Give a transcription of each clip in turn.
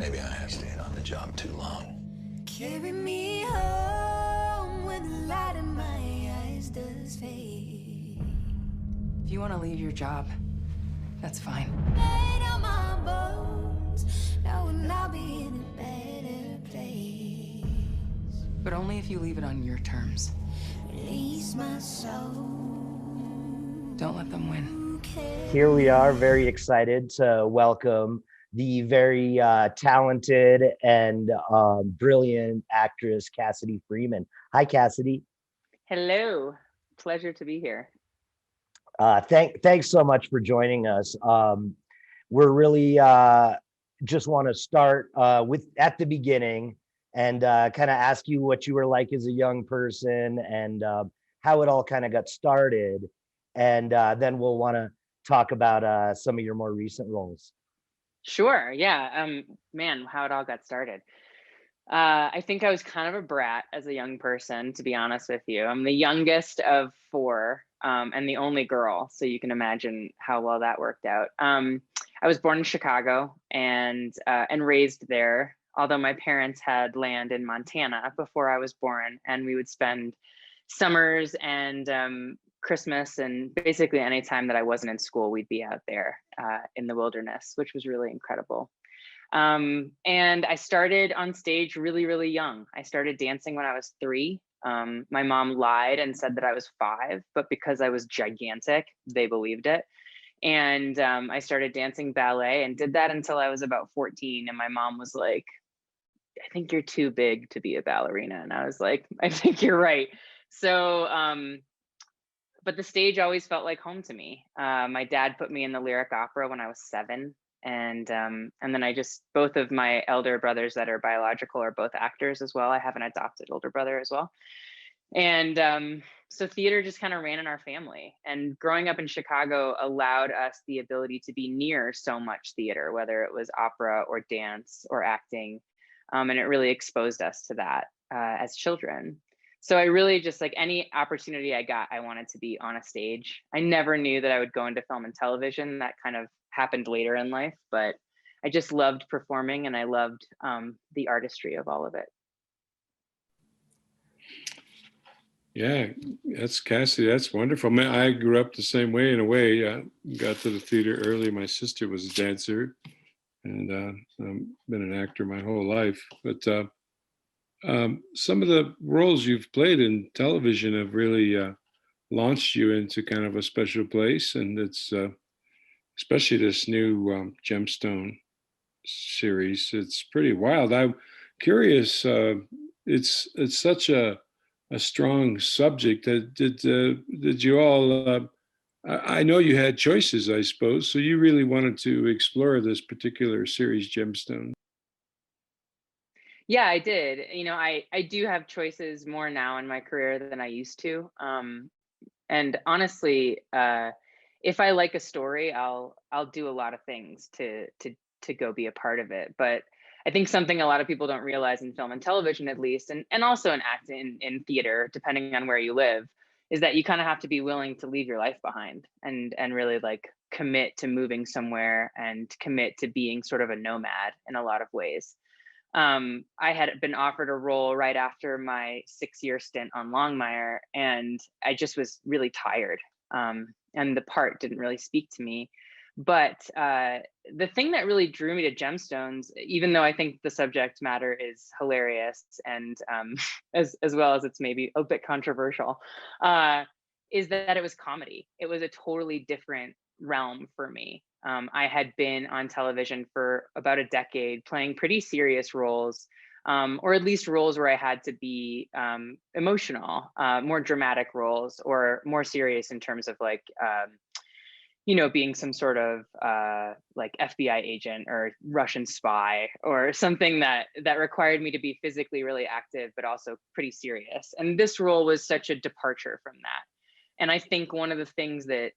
Maybe I have stayed on the job too long. Carry me home when the light in my eyes does fade. If you want to leave your job, that's fine. Lay down my bones, knowing I'll be in a better place. But only if you leave it on your terms. Release my soul. Don't let them win. Here we are, very excited to welcome the very talented and brilliant actress, Cassidy Freeman. Hi, Cassidy. Hello. Pleasure to be here. Thanks so much for joining us. We're really just want to start with at the beginning and kind of ask you what you were like as a young person and how it all kind of got started. And then we'll want to talk about some of your more recent roles. Sure. Yeah. Man, how it all got started. I think I was kind of a brat as a young person, to be honest with you. I'm the youngest of four and the only girl. So you can imagine how well that worked out. I was born in Chicago and raised there, although my parents had land in Montana before I was born, and we would spend summers and Christmas and basically any time that I wasn't in school, we'd be out there in the wilderness, which was really incredible. And I started on stage really, really young. I started dancing when I was 3. My mom lied and said that I was 5, but because I was gigantic, they believed it. And I started dancing ballet and did that until I was about 14. And my mom was like, I think you're too big to be a ballerina. And I was like, I think you're right. So, but the stage always felt like home to me. My dad put me in the lyric opera when I was 7. And then both of my elder brothers that are biological are both actors as well. I have an adopted older brother as well. And so theater just kind of ran in our family. And growing up in Chicago allowed us the ability to be near so much theater, whether it was opera or dance or acting. And it really exposed us to that as children. So I really just, like, any opportunity I got, I wanted to be on a stage. I never knew that I would go into film and television. That kind of happened later in life, but I just loved performing and I loved the artistry of all of it. Yeah, that's Cassidy. That's wonderful. Man, I grew up the same way in a way. Got to the theater early. My sister was a dancer and been an actor my whole life. But some of the roles you've played in television have really launched you into kind of a special place. And it's especially this new Gemstone series. It's pretty wild. I'm curious. It's such a strong subject. Did you all? I know you had choices, I suppose. So you really wanted to explore this particular series, Gemstone. Yeah, I did. You know, I do have choices more now in my career than I used to. And honestly, if I like a story, I'll do a lot of things to go be a part of it. But I think something a lot of people don't realize in film and television, at least, and also in acting in theater, depending on where you live, is that you kind of have to be willing to leave your life behind and really like commit to moving somewhere and commit to being sort of a nomad in a lot of ways. I had been offered a role right after my 6-year stint on Longmire, and I just was really tired. And the part didn't really speak to me. But the thing that really drew me to Gemstones, even though I think the subject matter is hilarious and as well as it's maybe a bit controversial, is that it was comedy. It was a totally different realm for me. I had been on television for about a decade playing pretty serious roles, or at least roles where I had to be emotional, more dramatic roles, or more serious in terms of like, being some sort of like FBI agent or Russian spy or something that required me to be physically really active, but also pretty serious. And this role was such a departure from that. And I think one of the things that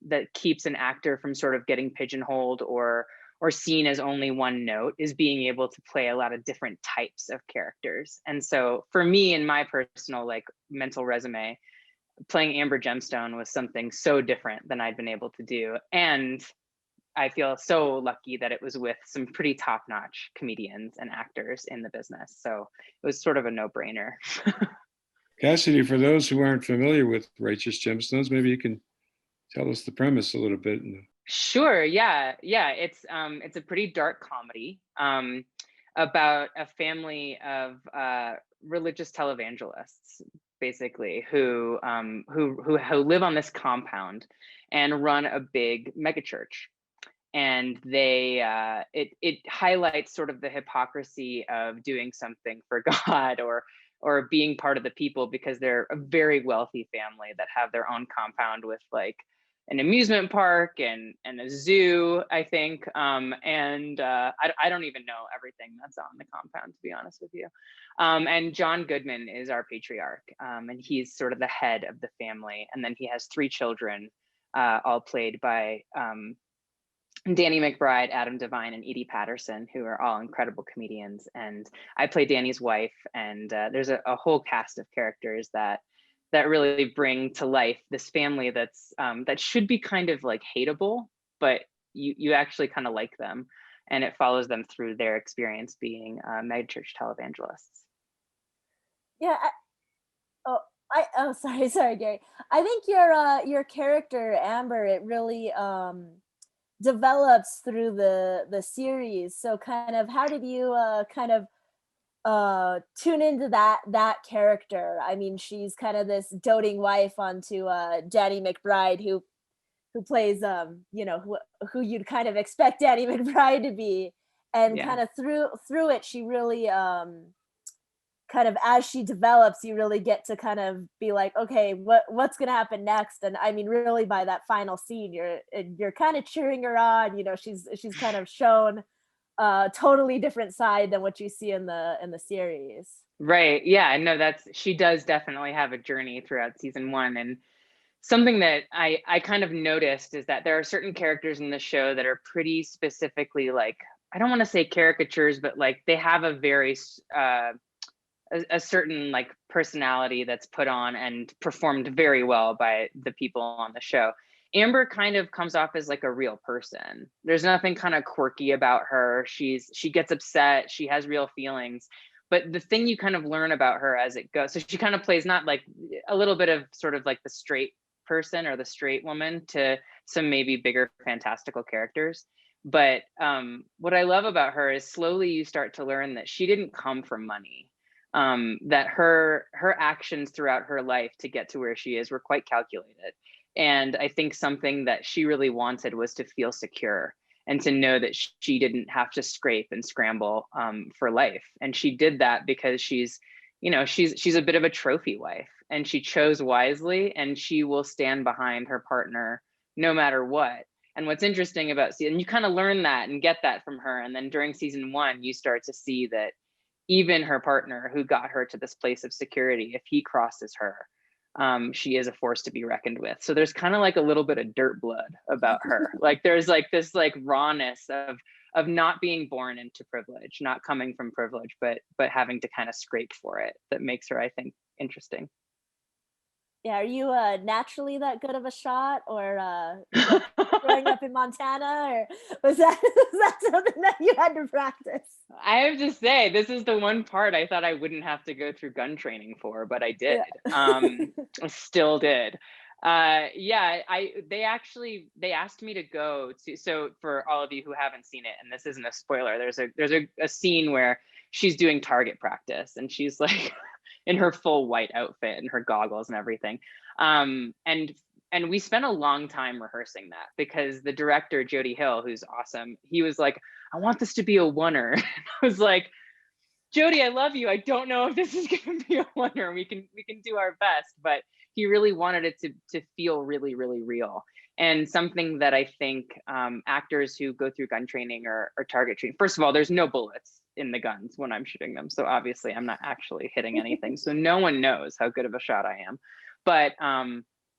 that keeps an actor from sort of getting pigeonholed or seen as only one note is being able to play a lot of different types of characters. And so for me, in my personal like mental resume, playing Amber Gemstone was something so different than I'd been able to do. And I feel so lucky that it was with some pretty top-notch comedians and actors in the business. So it was sort of a no-brainer. Cassidy, for those who aren't familiar with Righteous Gemstones, maybe you can tell us the premise a little bit. Sure. Yeah. It's a pretty dark comedy about a family of religious televangelists, basically, who live on this compound and run a big megachurch. And it highlights sort of the hypocrisy of doing something for God or being part of the people, because they're a very wealthy family that have their own compound with like an amusement park and a zoo, I think. I don't even know everything that's on the compound, to be honest with you. And John Goodman is our patriarch, and he's sort of the head of the family. And then he has 3 children, all played by Danny McBride, Adam Devine, and Edie Patterson, who are all incredible comedians. And I play Danny's wife, and there's a whole cast of characters that really bring to life this family that's that should be kind of like hateable, but you actually kind of like them, and it follows them through their experience being megachurch televangelists. Yeah. Sorry, Gary. I think your character Amber, it really develops through the series. So kind of how did you kind of tune into that character? I mean, she's kind of this doting wife onto Danny McBride, who plays who you'd kind of expect Danny McBride to be, and kind of through it, she really kind of, as she develops, you really get to kind of be like, okay, what's gonna happen next? And I mean, really, by that final scene, you're kind of cheering her on. She's kind of shown a totally different side than what you see in the series. Right. Yeah. No, she does definitely have a journey throughout season 1. And something that I kind of noticed is that there are certain characters in the show that are pretty specifically, like, I don't want to say caricatures, but like they have a very a certain like personality that's put on and performed very well by the people on the show. Amber kind of comes off as like a real person. There's nothing kind of quirky about her. She gets upset. She has real feelings. But the thing you kind of learn about her as it goes, so she kind of plays not like a little bit of sort of like the straight person or the straight woman to some maybe bigger fantastical characters. But what I love about her is slowly you start to learn that she didn't come from money. That her actions throughout her life to get to where she is were quite calculated. And I think something that she really wanted was to feel secure and to know that she didn't have to scrape and scramble for life. And she did that because she's a bit of a trophy wife, and she chose wisely, and she will stand behind her partner no matter what. And what's interesting about and you kind of learn that and get that from her. And then during season 1, you start to see that even her partner, who got her to this place of security, if he crosses her, she is a force to be reckoned with. So there's kind of like a little bit of dirt blood about her. Like there's like this like rawness of not being born into privilege, not coming from privilege, but having to kind of scrape for it, that makes her, I think, interesting. Yeah, are you naturally that good of a shot, or growing up in Montana, or was that something that you had to practice? I have to say, this is the one part I thought I wouldn't have to go through gun training for, but I did. Yeah. I still did. They asked me to go to, so for all of you who haven't seen it, and this isn't a spoiler, there's a scene where she's doing target practice, and she's like in her full white outfit and her goggles and everything. And we spent a long time rehearsing that, because the director, Jody Hill, who's awesome, he was like, I want this to be a oneer. I was like, Jody, I love you. I don't know if this is going to be a oneer. We can do our best, but he really wanted it to feel really, really real. And something that I think actors who go through gun training or target training, first of all, there's no bullets in the guns when I'm shooting them. So obviously I'm not actually hitting anything. So no one knows how good of a shot I am.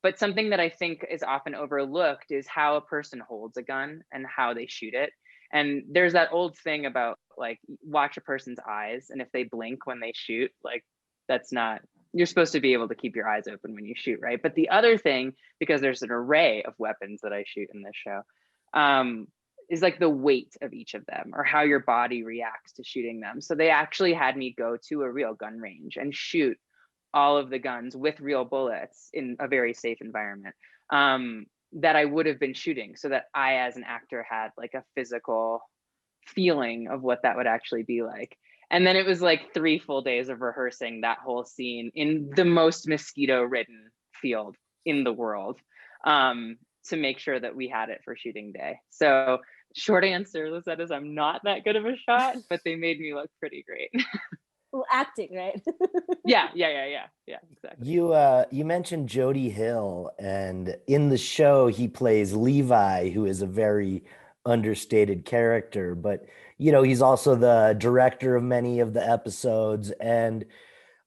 But something that I think is often overlooked is how a person holds a gun and how they shoot it. And there's that old thing about like, watch a person's eyes, and if they blink when they shoot, like that's not, you're supposed to be able to keep your eyes open when you shoot, right? But the other thing, because there's an array of weapons that I shoot in this show, is like the weight of each of them or how your body reacts to shooting them. So they actually had me go to a real gun range and shoot all of the guns with real bullets in a very safe environment that I would have been shooting, so that I, as an actor, had like a physical feeling of what that would actually be like. And then it was like 3 full days of rehearsing that whole scene in the most mosquito-ridden field in the world to make sure that we had it for shooting day. So short answer, Liesette, is I'm not that good of a shot, but they made me look pretty great. Well, acting, right? Yeah, exactly. You mentioned Jody Hill, and in the show he plays Levi, who is a very understated character, but he's also the director of many of the episodes, and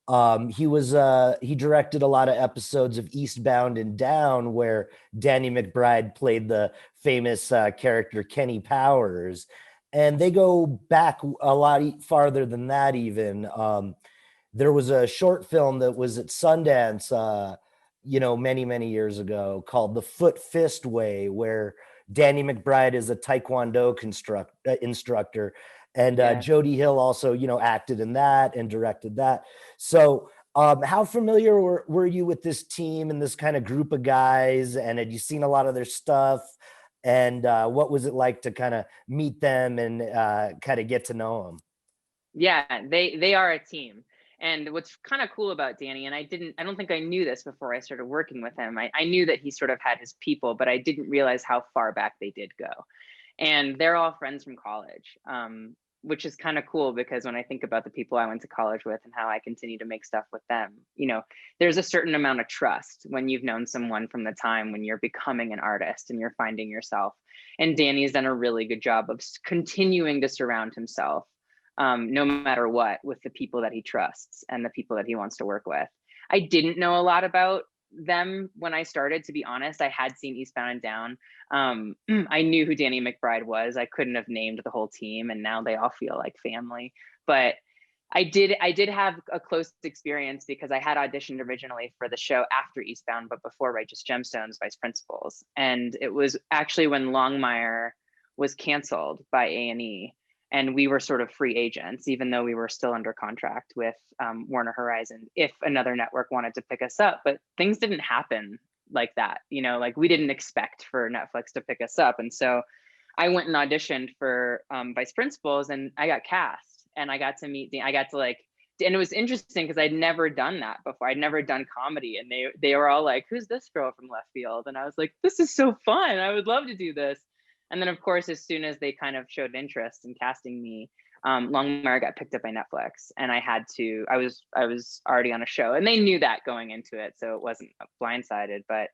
he directed a lot of episodes of Eastbound and Down, where Danny McBride played the famous character Kenny Powers. And they go back a lot farther than that even. There was a short film that was at Sundance, many, many years ago, called The Foot Fist Way, where Danny McBride is a Taekwondo instructor. And Jody Hill also, acted in that and directed that. So how familiar were you with this team and this kind of group of guys? And had you seen a lot of their stuff? And what was it like to kind of meet them and kind of get to know them? Yeah, they are a team. And what's kind of cool about Danny, and I don't think I knew this before I started working with him. I knew that he sort of had his people, but I didn't realize how far back they did go. And they're all friends from college, which is kind of cool, because when I think about the people I went to college with and how I continue to make stuff with them, there's a certain amount of trust when you've known someone from the time when you're becoming an artist and you're finding yourself. And Danny's done a really good job of continuing to surround himself, no matter what, with the people that he trusts and the people that he wants to work with. I didn't know a lot about them when I started, to be honest. I had seen Eastbound and Down. I knew who Danny McBride was. I couldn't have named the whole team, and now they all feel like family. But I did have a close experience because I had auditioned originally for the show after Eastbound, but before Righteous Gemstones, Vice Principals. And it was actually when Longmire was canceled by A&E, and we were sort of free agents, even though we were still under contract with Warner Horizon if another network wanted to pick us up. But things didn't happen like that. Like we didn't expect for Netflix to pick us up. And so I went and auditioned for Vice Principals, and I got cast, and I got to meet, and it was interesting because I'd never done that before. I'd never done comedy, and they were all like, "Who's this girl from left field?" And I was like, "This is so fun. I would love to do this." And then, of course, as soon as they kind of showed interest in casting me, Longmire got picked up by Netflix, and I was already on a show, and they knew that going into it, so it wasn't blindsided. But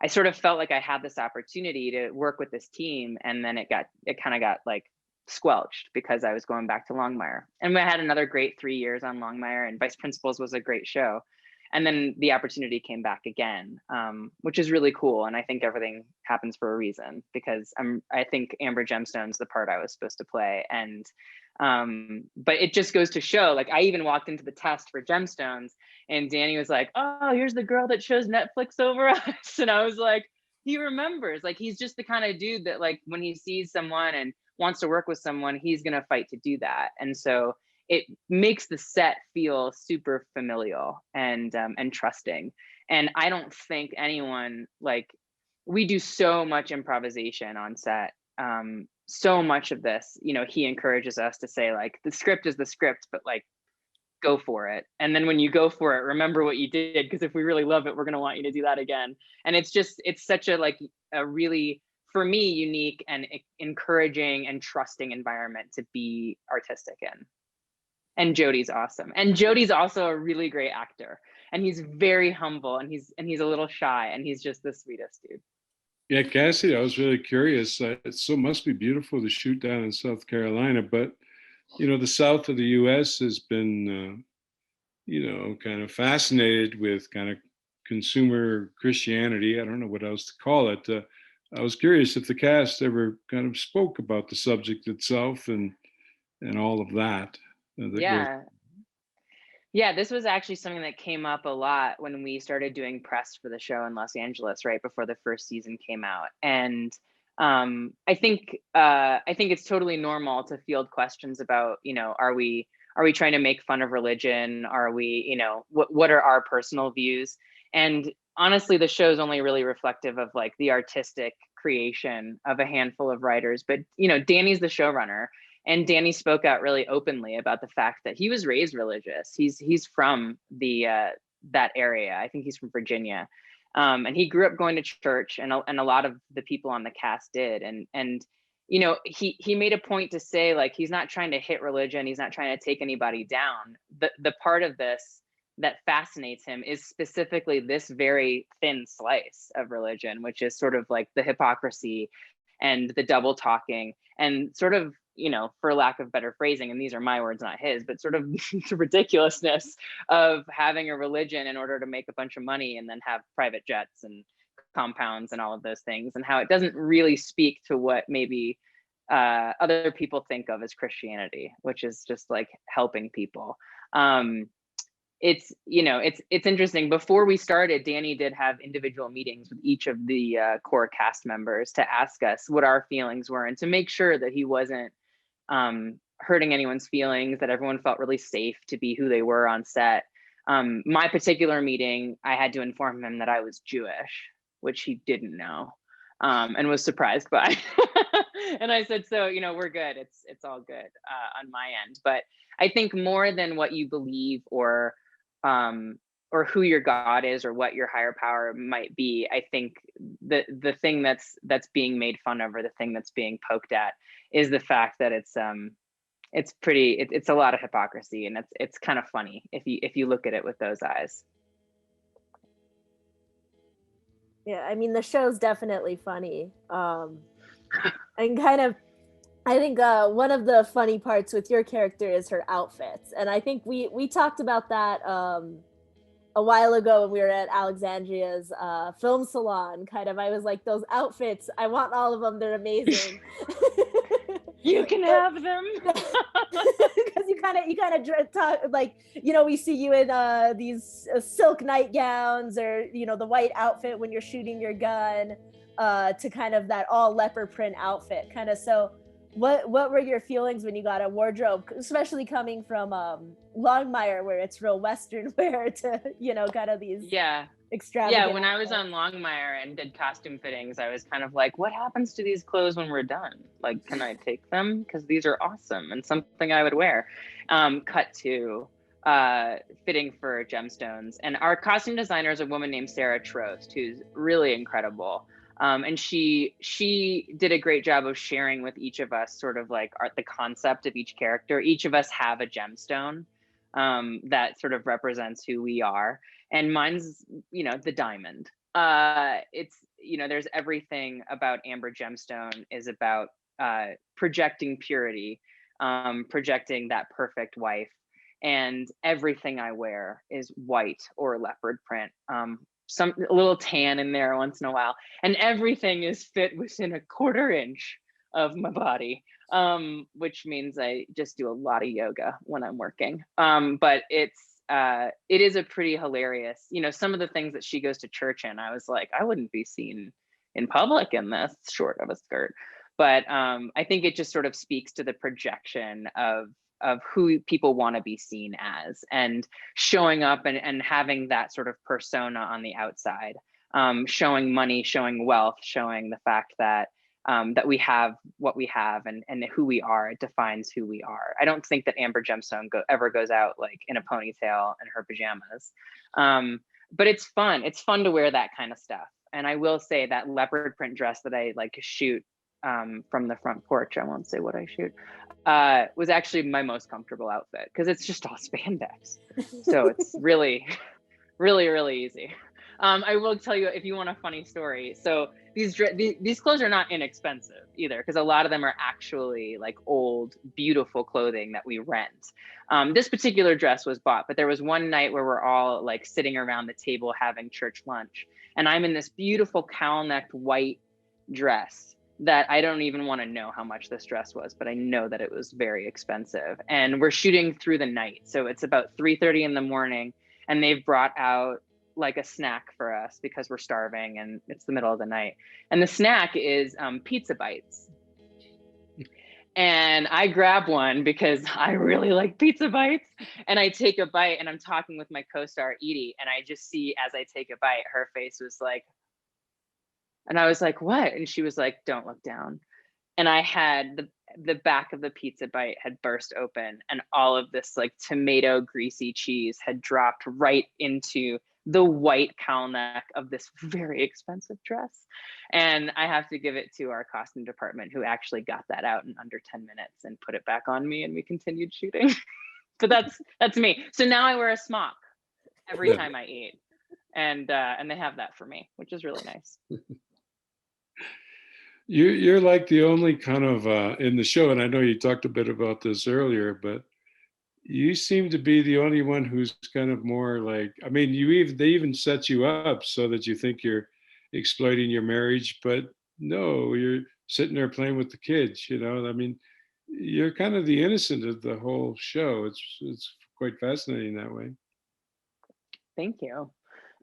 I sort of felt like I had this opportunity to work with this team, and then it kind of got like squelched because I was going back to Longmire. And we had another great 3 years on Longmire, and Vice Principals was a great show. And then the opportunity came back again, which is really cool. And I think everything happens for a reason, because I think Amber Gemstone's the part I was supposed to play. And but it just goes to show, like, I even walked into the test for Gemstones, and Danny was like, "Oh, here's the girl that chose Netflix over us." And I was like, he remembers. Like, he's just the kind of dude that, like, when he sees someone and wants to work with someone, he's gonna fight to do that. And so it makes the set feel super familial and trusting. And I don't think anyone, like, we do so much improvisation on set. So much of this, he encourages us to say, like, the script is the script, but like, go for it. And then when you go for it, remember what you did, because if we really love it, we're going to want you to do that again. And it's such a really, for me, unique and encouraging and trusting environment to be artistic in. And Jody's awesome. And Jody's also a really great actor. And he's very humble, and he's a little shy, and he's just the sweetest dude. Yeah, Cassidy, I was really curious. It must be beautiful to shoot down in South Carolina, but the south of the U.S. has been, kind of fascinated with kind of consumer Christianity. I don't know what else to call it. I was curious if the cast ever kind of spoke about the subject itself and all of that. Yeah, this was actually something that came up a lot when we started doing press for the show in Los Angeles right before the first season came out. And I think it's totally normal to field questions about, are we trying to make fun of religion? Are we, what are our personal views? And honestly, the show is only really reflective of like the artistic creation of a handful of writers. But Danny's the showrunner, and Danny spoke out really openly about the fact that he was raised religious. He's from that area. I think he's from Virginia. And he grew up going to church, and a lot of the people on the cast did. And he made a point to say, like, he's not trying to hit religion. He's not trying to take anybody down. The part of this that fascinates him is specifically this very thin slice of religion, which is sort of like the hypocrisy and the double talking and sort of, for lack of better phrasing, and these are my words, not his, but sort of the ridiculousness of having a religion in order to make a bunch of money and then have private jets and compounds and all of those things, and how it doesn't really speak to what maybe other people think of as Christianity, which is just like helping people. It's interesting. Before we started, Danny did have individual meetings with each of the core cast members to ask us what our feelings were and to make sure that he wasn't hurting anyone's feelings, that everyone felt really safe to be who they were on set. My particular meeting, I had to inform him that I was Jewish, which he didn't know, and was surprised by. And I said, so, we're good. It's all good on my end. But I think more than what you believe or who your God is or what your higher power might be, I think the thing that's being made fun of, or the thing that's being poked at, is the fact that it's a lot of hypocrisy, and it's kind of funny if you look at it with those eyes. Yeah, I mean, the show's definitely funny. And kind of, I think one of the funny parts with your character is her outfits. And I think we talked about that a while ago when we were at Alexandria's film salon. Kind of, I was like, those outfits, I want all of them. They're amazing. You can have them. Because you kind of talk, like, we see you in these silk nightgowns, or the white outfit when you're shooting your gun, to kind of that all leopard print outfit kind of. So what were your feelings when you got a wardrobe, especially coming from Longmire, where it's real Western wear, to kind of these extravagant when I was on Longmire and did costume fittings, I was kind of like, what happens to these clothes when we're done? Like, can I take them? Because these are awesome and something I would wear. Cut to fitting for Gemstones, and our costume designer is a woman named Sarah Trost, who's really incredible. And she did a great job of sharing with each of us sort of like the concept of each character. Each of us have a gemstone that sort of represents who we are. And mine's, the diamond. It's, there's everything about Amber Gemstone is about projecting purity, projecting that perfect wife. And everything I wear is white or leopard print. A little tan in there once in a while, and everything is fit within a 1/4 inch of my body, which means I just do a lot of yoga when I'm working. But it is a pretty hilarious, some of the things that she goes to church in, I was like, I wouldn't be seen in public in this short of a skirt. But I think it just sort of speaks to the projection of who people want to be seen as, and showing up and having that sort of persona on the outside, showing money, showing wealth, showing the fact that that we have what we have, and who we are. It defines who we are. I don't think that Amber Gemstone ever goes out like in a ponytail and her pajamas. But it's fun. It's fun to wear that kind of stuff. And I will say that leopard print dress that I like shoot from the front porch, I won't say what I shoot, was actually my most comfortable outfit, because it's just all spandex. So it's really, really, really easy. I will tell you, if you want a funny story, so these clothes are not inexpensive either, because a lot of them are actually like old, beautiful clothing that we rent. This particular dress was bought, but there was one night where we're all like sitting around the table having church lunch, and I'm in this beautiful cowl-necked white dress that I don't even want to know how much this dress was, but I know that it was very expensive. And we're shooting through the night, so it's about 3:30 in the morning, and they've brought out like a snack for us because we're starving and it's the middle of the night. And the snack is pizza bites. And I grab one because I really like pizza bites. And I take a bite, and I'm talking with my co-star Edie, and I just see as I take a bite, her face was like, and I was like, what? And she was like, don't look down. And I had the back of the pizza bite had burst open, and all of this like tomato greasy cheese had dropped right into the white cowl neck of this very expensive dress. And I have to give it to our costume department, who actually got that out in under 10 minutes and put it back on me, and we continued shooting. But that's me. So now I wear a smock every time I eat. And they have that for me, which is really nice. You're like the only kind of in the show, and I know you talked a bit about this earlier, but you seem to be the only one who's kind of more like, I mean, they even set you up so that you think you're exploiting your marriage, but no, you're sitting there playing with the kids, you know. I mean, you're kind of the innocent of the whole show. It's quite fascinating that way. Thank you.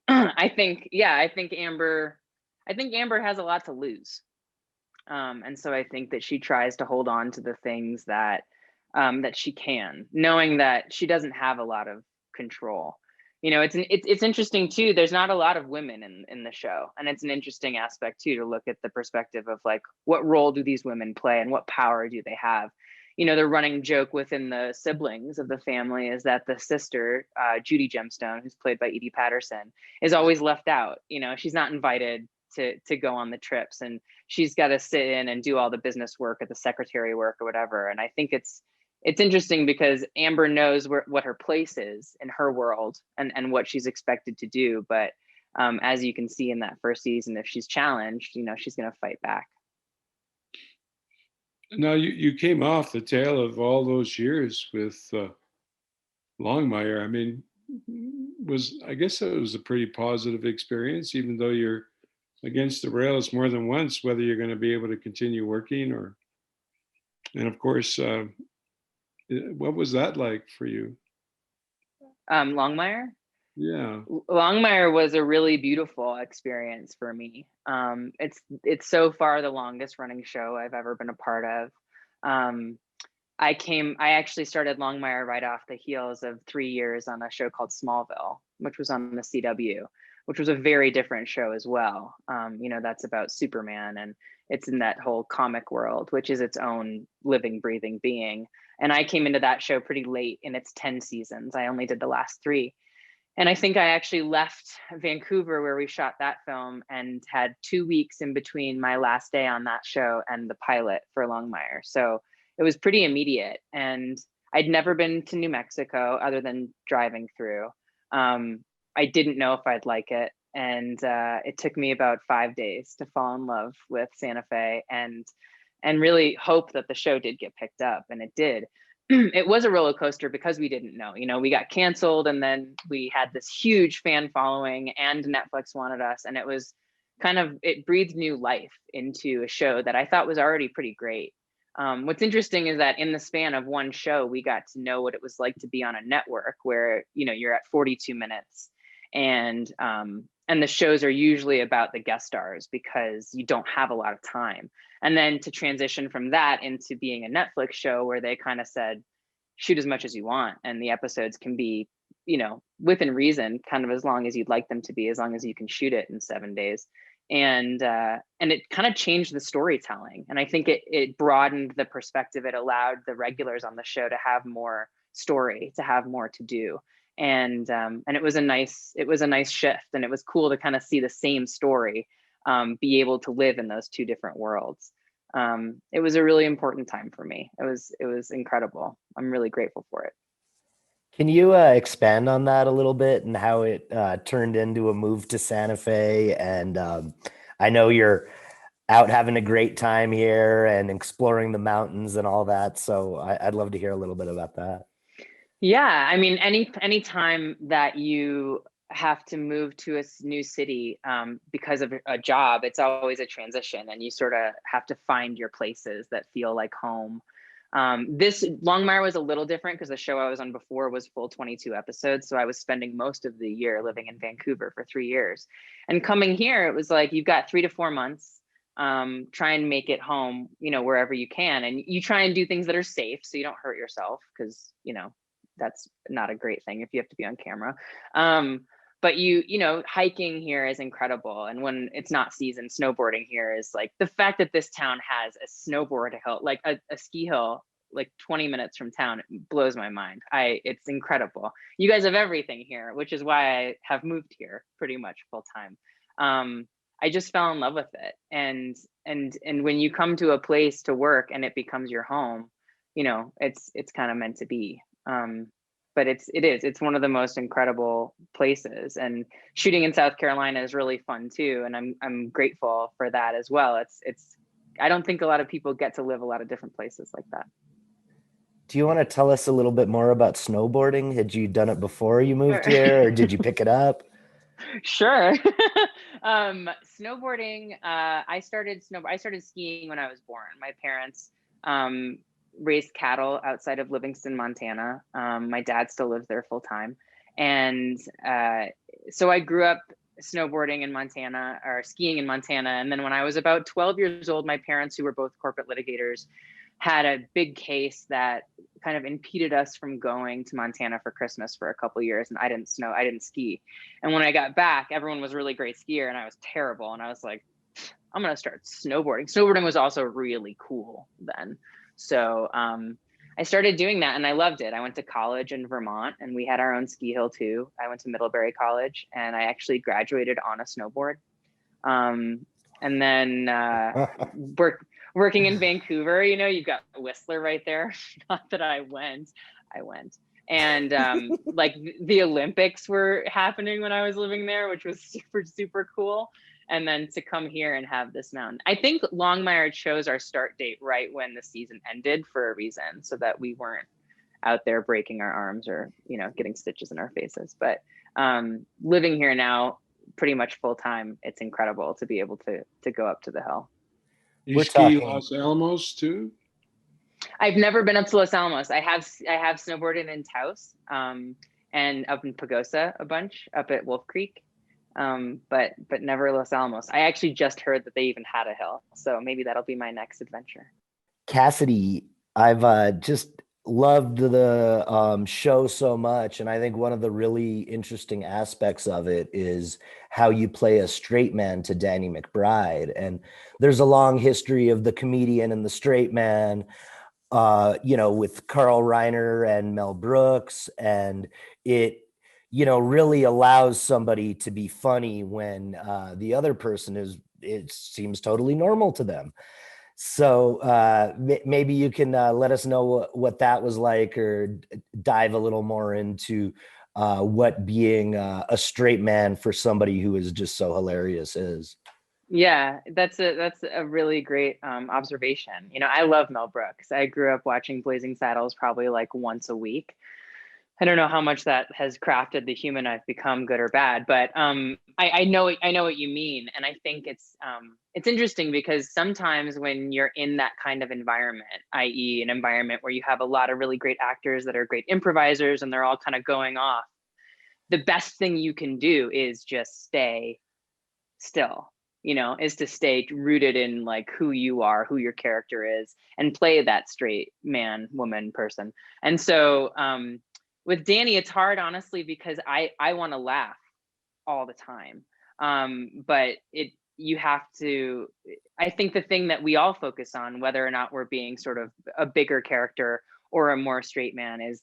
I think Amber has a lot to lose. And so I think that she tries to hold on to the things that she can, knowing that she doesn't have a lot of control. You know, it's interesting too. There's not a lot of women in the show, and it's an interesting aspect too to look at the perspective of like, what role do these women play and what power do they have? You know, the running joke within the siblings of the family is that the sister, Judy Gemstone, who's played by Edie Patterson, is always left out. You know, she's not invited to go on the trips, and she's got to sit in and do all the business work or the secretary work or whatever. And I think it's interesting because Amber knows what her place is in her world and what she's expected to do. But as you can see in that first season, if she's challenged, you know, she's going to fight back. Now you came off the tail of all those years with Longmire. I mean, I guess it was a pretty positive experience, even though you're against the rails more than once, whether you're going to be able to continue working and of course, what was that like for you? Longmire? Yeah. Longmire was a really beautiful experience for me. It's so far the longest running show I've ever been a part of. I actually started Longmire right off the heels of 3 years on a show called Smallville, which was on the CW, which was a very different show as well. You know, that's about Superman, and it's in that whole comic world, which is its own living, breathing being. And I came into that show pretty late in its 10 seasons. I only did the last 3. And I think I actually left Vancouver, where we shot that film, and had 2 weeks in between my last day on that show and the pilot for Longmire. So it was pretty immediate. And I'd never been to New Mexico other than driving through. I didn't know if I'd like it. And it took me about 5 days to fall in love with Santa Fe and really hope that the show did get picked up, and it did. It was a roller coaster because we didn't know. You know, we got canceled, and then we had this huge fan following, and Netflix wanted us, and it was it breathed new life into a show that I thought was already pretty great. What's interesting is that in the span of one show, we got to know what it was like to be on a network where, you know, you're at 42 minutes, and the shows are usually about the guest stars because you don't have a lot of time. And then to transition from that into being a Netflix show where they kind of said, shoot as much as you want, and the episodes can be, you know, within reason, kind of as long as you'd like them to be, as long as you can shoot it in 7 days. And it kind of changed the storytelling. And I think it broadened the perspective. It allowed the regulars on the show to have more story, to have more to do. And it was a nice shift, and it was cool to kind of see the same story be able to live in those 2 different worlds. It was a really important time for me. It was incredible. I'm really grateful for it. Can you expand on that a little bit and how it turned into a move to Santa Fe? And I know you're out having a great time here and exploring the mountains and all that. So I'd love to hear a little bit about that. Yeah, I mean, any time that you have to move to a new city because of a job, it's always a transition, and you sort of have to find your places that feel like home. This Longmire was a little different because the show I was on before was full 22 episodes. So I was spending most of the year living in Vancouver for 3 years. And coming here, it was like, you've got 3 to 4 months, try and make it home, you know, wherever you can. And you try and do things that are safe so you don't hurt yourself, because, you know, that's not a great thing if you have to be on camera. But you know, hiking here is incredible. And when it's not season, snowboarding here is like, the fact that this town has a snowboard hill, like a ski hill, like 20 minutes from town, it blows my mind. It's incredible. You guys have everything here, which is why I have moved here pretty much full time. I just fell in love with it. And when you come to a place to work and it becomes your home, you know, it's kind of meant to be. But it's one of the most incredible places, and shooting in South Carolina is really fun too. And I'm grateful for that as well. It's I don't think a lot of people get to live a lot of different places like that. Do you want to tell us a little bit more about snowboarding? Had you done it before you moved here, or did you pick it up? Sure. Snowboarding, I started skiing when I was born. My parents raised cattle outside of Livingston, Montana. My dad still lives there full time. And so I grew up snowboarding in Montana, or skiing in Montana. And then when I was about 12 years old, my parents, who were both corporate litigators, had a big case that kind of impeded us from going to Montana for Christmas for a couple of years. And I didn't ski. And when I got back, everyone was a really great skier and I was terrible. And I was like, I'm going to start snowboarding. Snowboarding was also really cool then. So I started doing that and I loved it. I went to college in Vermont and we had our own ski hill too. I went to Middlebury College and I actually graduated on a snowboard. And then working in Vancouver, you know, you've got Whistler right there. Not that I went. And like the Olympics were happening when I was living there, which was super, super cool. And then to come here and have this mountain. I think Longmire chose our start date right when the season ended for a reason, so that we weren't out there breaking our arms or, you know, getting stitches in our faces. But living here now pretty much full time, it's incredible to be able to go up to the hill. You ski Los Alamos too? I've never been up to Los Alamos. I have snowboarded in Taos and up in Pagosa a bunch, up at Wolf Creek. But never Los Alamos. I actually just heard that they even had a hill, so maybe that'll be my next adventure. Cassidy, I've just loved the show so much, and I think one of the really interesting aspects of it is how you play a straight man to Danny McBride. And there's a long history of the comedian and the straight man, you know, with Carl Reiner and Mel Brooks, and it, you know, really allows somebody to be funny when the other person it seems totally normal to them. So maybe you can let us know what that was like, or dive a little more into what being a straight man for somebody who is just so hilarious is. Yeah, that's a really great observation. You know, I love Mel Brooks. I grew up watching Blazing Saddles probably like once a week. I don't know how much that has crafted the human I've become, good or bad, but I know what you mean. And I think it's interesting because sometimes when you're in that kind of environment, i.e. an environment where you have a lot of really great actors that are great improvisers and they're all kind of going off, the best thing you can do is just stay still, you know, is to stay rooted in like who you are, who your character is, and play that straight man, woman, person. And so, with Danny, it's hard, honestly, because I want to laugh all the time. But you have to, I think the thing that we all focus on, whether or not we're being sort of a bigger character or a more straight man, is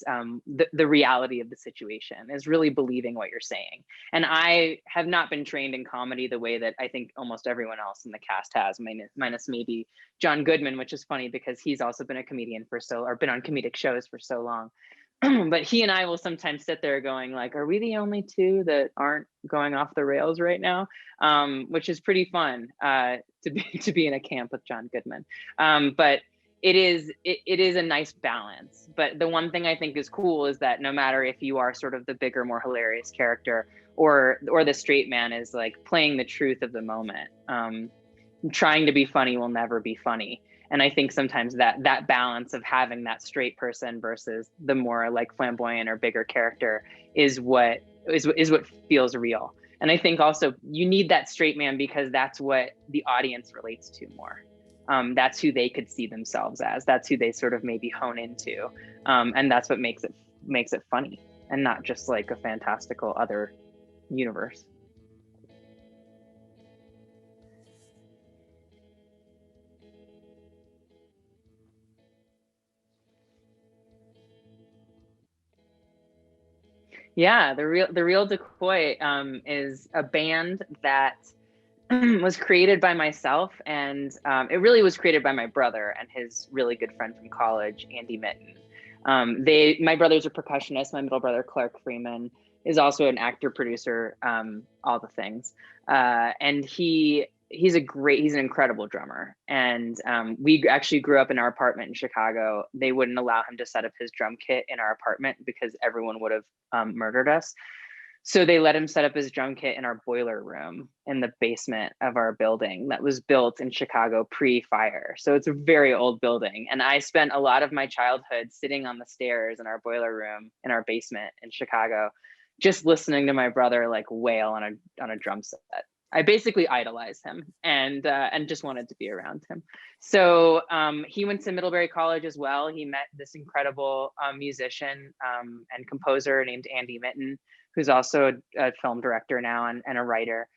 the reality of the situation, is really believing what you're saying. And I have not been trained in comedy the way that I think almost everyone else in the cast has, minus maybe John Goodman, which is funny because he's also been a comedian or been on comedic shows for so long. But he and I will sometimes sit there going like, are we the only two that aren't going off the rails right now? Which is pretty fun to be in a camp with John Goodman. But it is a nice balance. But the one thing I think is cool is that no matter if you are sort of the bigger, more hilarious character or the straight man, is like playing the truth of the moment. Trying to be funny will never be funny. And I think sometimes that balance of having that straight person versus the more like flamboyant or bigger character is what feels real. And I think also you need that straight man because that's what the audience relates to more. That's who they could see themselves as. That's who they sort of maybe hone into, and that's what makes it funny and not just like a fantastical other universe. Yeah, the real Decoy is a band that was created by myself, and it really was created by my brother and his really good friend from college, Andy Mitten. My brother's a percussionist. My middle brother, Clark Freeman, is also an actor, producer, all the things. And he's an incredible drummer. And we actually grew up in our apartment in Chicago. They wouldn't allow him to set up his drum kit in our apartment because everyone would have murdered us. So they let him set up his drum kit in our boiler room in the basement of our building that was built in Chicago pre-fire. So it's a very old building. And I spent a lot of my childhood sitting on the stairs in our boiler room in our basement in Chicago, just listening to my brother like wail on a drum set. I basically idolized him and just wanted to be around him. So he went to Middlebury College as well. He met this incredible musician and composer named Andy Mitten, who's also a film director now and a writer.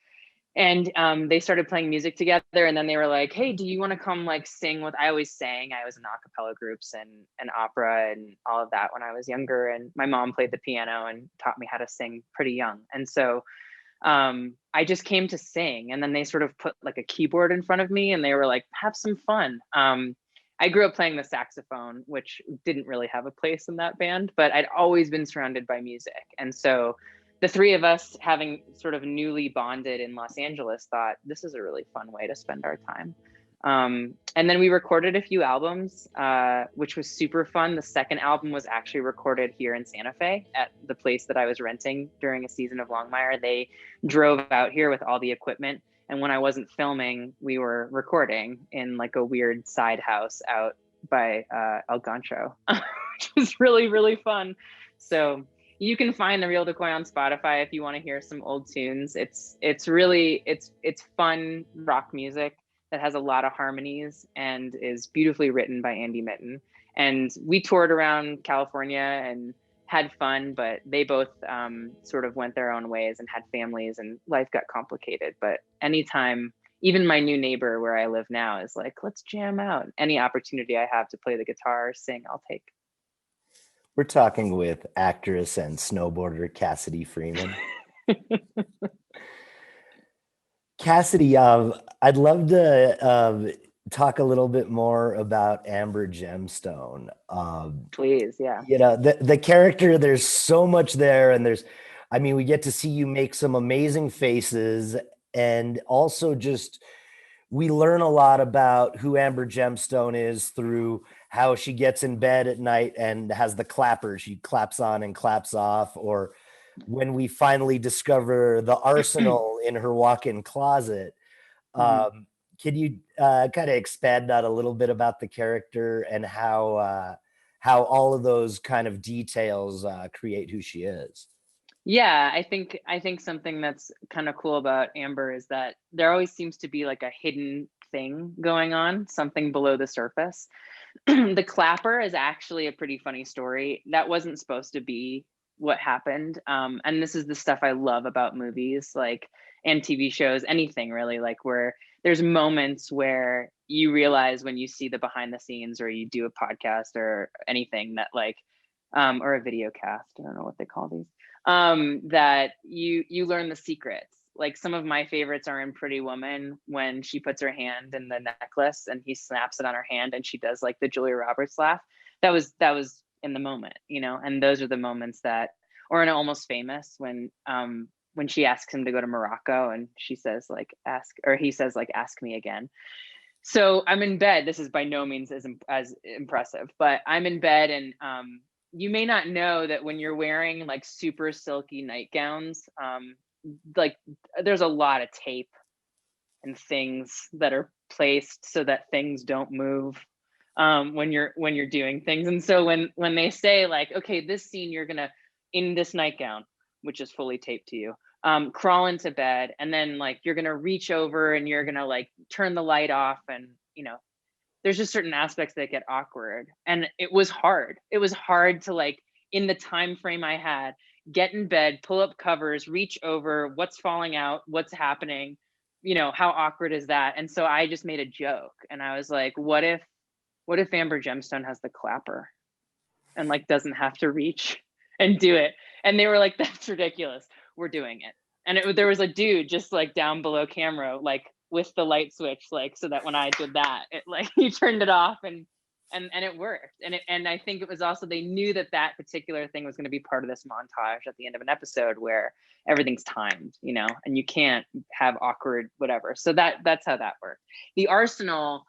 And they started playing music together. And then they were like, hey, do you want to come like sing with, I always sang. I was in a cappella groups and opera and all of that when I was younger. And my mom played the piano and taught me how to sing pretty young. And so I just came to sing, and then they sort of put like a keyboard in front of me and they were like, have some fun. I grew up playing the saxophone, which didn't really have a place in that band, but I'd always been surrounded by music. And so the three of us, having sort of newly bonded in Los Angeles, thought this is a really fun way to spend our time. And then we recorded a few albums, which was super fun. The second album was actually recorded here in Santa Fe at the place that I was renting during a season of Longmire. They drove out here with all the equipment. And when I wasn't filming, we were recording in like a weird side house out by El Gancho, which was really, really fun. So you can find The Real Decoy on Spotify if you want to hear some old tunes. It's fun rock music that has a lot of harmonies and is beautifully written by Andy Mitten. And we toured around California and had fun, but they both sort of went their own ways and had families and life got complicated. But anytime, even my new neighbor where I live now is like, let's jam out. Any opportunity I have to play the guitar or sing, I'll take. We're talking with actress and snowboarder Cassidy Freeman. Cassidy, I'd love to talk a little bit more about Amber Gemstone. Please, yeah. You know, the character, there's so much there, and we get to see you make some amazing faces, and also just we learn a lot about who Amber Gemstone is through how she gets in bed at night and has the clapper. She claps on and claps off, or when we finally discover the arsenal in her walk-in closet. Can you kind of expand on a little bit about the character and how all of those kind of details create who she is? Yeah, I think something that's kind of cool about Amber is that there always seems to be like a hidden thing going on, something below the surface. The clapper is actually a pretty funny story. That wasn't supposed to be what happened. And this is the stuff I love about movies, like, and TV shows, anything really, like where there's moments where you realize when you see the behind the scenes or you do a podcast or anything that like, or a video cast, I don't know what they call these, that you learn the secrets. Like some of my favorites are in Pretty Woman when she puts her hand in the necklace and he snaps it on her hand and she does like the Julia Roberts laugh. That was in the moment, you know, and those are the moments that, or in Almost Famous when she asks him to go to Morocco and she says like, he says like, ask me again. So I'm in bed. This is by no means as impressive, but I'm in bed and you may not know that when you're wearing like super silky nightgowns, like there's a lot of tape and things that are placed so that things don't move when you're doing things. And so when they say like, okay, this scene you're gonna, in this nightgown, which is fully taped to you, crawl into bed, and then like you're gonna reach over and you're gonna like turn the light off, and there's just certain aspects that get awkward. And it was hard to like, in the time frame I had, get in bed, pull up covers, reach over, what's falling out, what's happening, how awkward is that? And so I just made a joke, and I was like, what if Amber Gemstone has the clapper and like doesn't have to reach and do it? And they were like, that's ridiculous, we're doing it. And there was a dude just like down below camera, like with the light switch, like, so that when I did that, it like, he turned it off, and it worked. And I think it was also, they knew that particular thing was going to be part of this montage at the end of an episode where everything's timed, and you can't have awkward whatever. So that's how that worked. The arsenal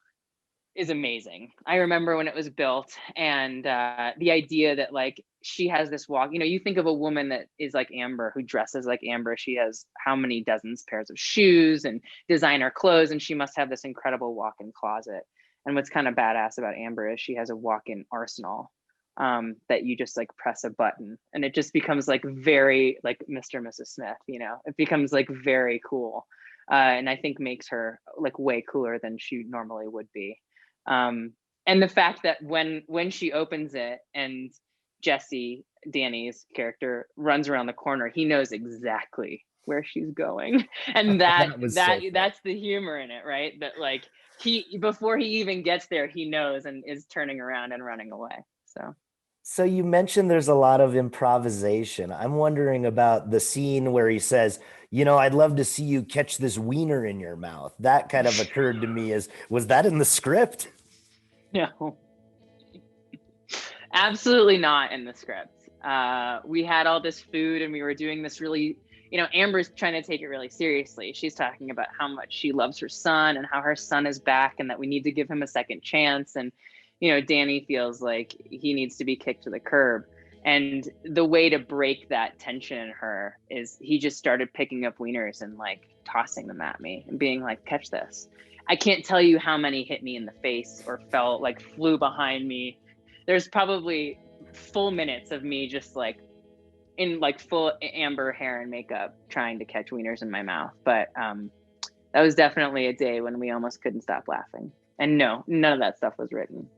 is amazing. I remember when it was built, and the idea that like she has this walk, you think of a woman that is like Amber, who dresses like Amber. She has how many dozens pairs of shoes and designer clothes, and she must have this incredible walk-in closet. And what's kind of badass about Amber is she has a walk-in arsenal that you just like press a button, and it just becomes like very like Mr. and Mrs. Smith, it becomes like very cool. And I think makes her like way cooler than she normally would be. And the fact that when she opens it and Jesse, Danny's character, runs around the corner, he knows exactly where she's going. And that's the humor in it, right? That like before he even gets there, he knows and is turning around and running away. So you mentioned there's a lot of improvisation. I'm wondering about the scene where he says, I'd love to see you catch this wiener in your mouth. That kind of occurred to me was that in the script? No, absolutely not in the script. We had all this food, and we were doing this really, Amber's trying to take it really seriously. She's talking about how much she loves her son and how her son is back and that we need to give him a second chance. And, Danny feels like he needs to be kicked to the curb. And the way to break that tension in her is he just started picking up wieners and like tossing them at me and being like, catch this. I can't tell you how many hit me in the face or flew behind me. There's probably full minutes of me just like in like full Amber hair and makeup trying to catch wieners in my mouth. But that was definitely a day when we almost couldn't stop laughing. And no, none of that stuff was written.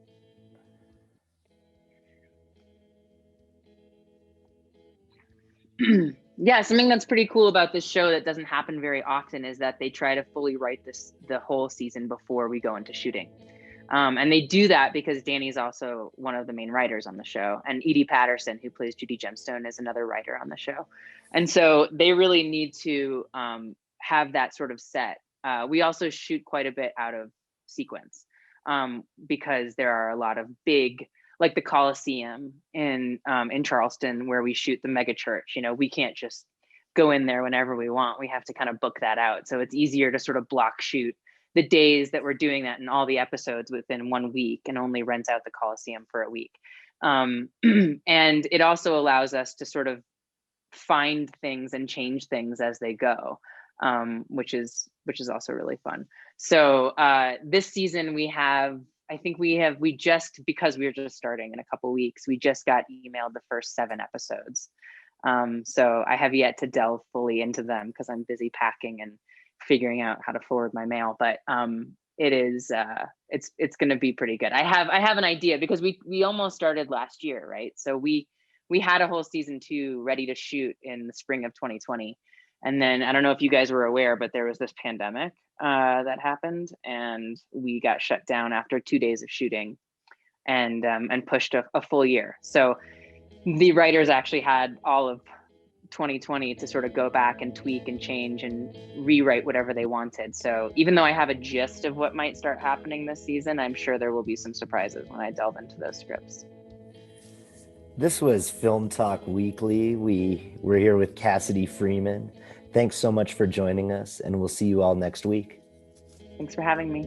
Yeah, something that's pretty cool about this show that doesn't happen very often is that they try to fully write the whole season before we go into shooting. And they do that because Danny's also one of the main writers on the show. And Edie Patterson, who plays Judy Gemstone, is another writer on the show. And so they really need to have that sort of set. We also shoot quite a bit out of sequence because there are a lot of big, like the Coliseum in Charleston, where we shoot the mega church. We can't just go in there whenever we want. We have to kind of book that out. So it's easier to sort of block shoot the days that we're doing that in all the episodes within 1 week and only rent out the Coliseum for a week. And it also allows us to sort of find things and change things as they go, which is also really fun. So this season because we were just starting in a couple weeks, we just got emailed the first 7 episodes. So I have yet to delve fully into them because I'm busy packing and figuring out how to forward my mail. But it's going to be pretty good. I have an idea because we almost started last year, right? So we had a whole season 2 ready to shoot in the spring of 2020. And then I don't know if you guys were aware, but there was this pandemic that happened, and we got shut down after 2 days of shooting, and pushed a full year. So the writers actually had all of 2020 to sort of go back and tweak and change and rewrite whatever they wanted. So even though I have a gist of what might start happening this season, I'm sure there will be some surprises when I delve into those scripts. This was Film Talk Weekly. We're here with Cassidy Freeman. Thanks so much for joining us, and we'll see you all next week. Thanks for having me.